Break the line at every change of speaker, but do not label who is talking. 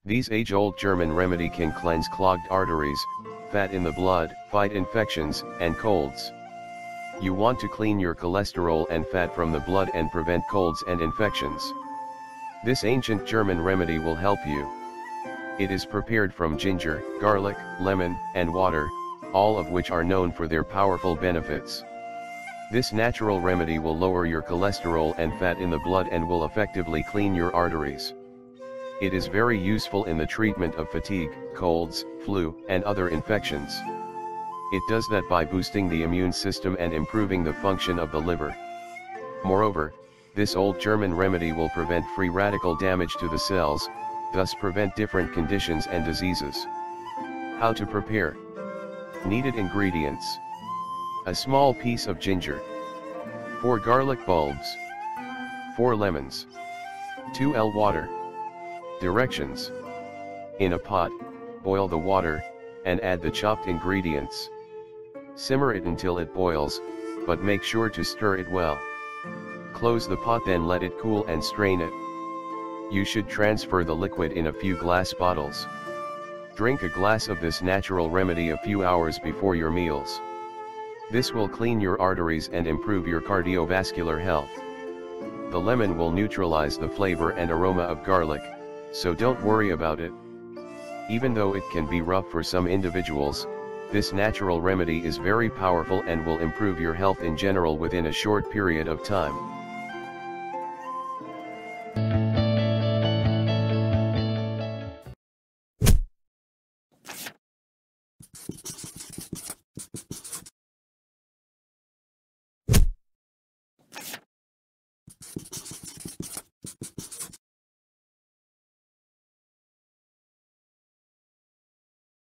These age-old German remedy can cleanse clogged arteries, fat in the blood, fight infections and colds. You want to clean your cholesterol and fat from the blood and prevent colds and infections. This ancient German remedy will help you. It is prepared from ginger, garlic, lemon, and water, all of which are known for their powerful benefits. This natural remedy will lower your cholesterol and fat in the blood and will effectively clean your arteries. It is very useful in the treatment of fatigue, colds, flu, and other infections. It does that by boosting the immune system and improving the function of the liver. Moreover, this old German remedy will prevent free radical damage to the cells, thus prevent different conditions and diseases. How to prepare? Needed ingredients: a small piece of ginger, 4 garlic bulbs, 4 lemons, 2 L water. Directions: in a pot, boil the water, and add the chopped ingredients. Simmer it until it boils, but make sure to stir it well. Close the pot, then let it cool and strain it. You should transfer the liquid in a few glass bottles. Drink a glass of this natural remedy a few hours before your meals. This will clean your arteries and improve your cardiovascular health. The lemon will neutralize the flavor and aroma of garlic, so don't worry about it. Even though it can be rough for some individuals, this natural remedy is very powerful and will improve your health in general within a short period of time.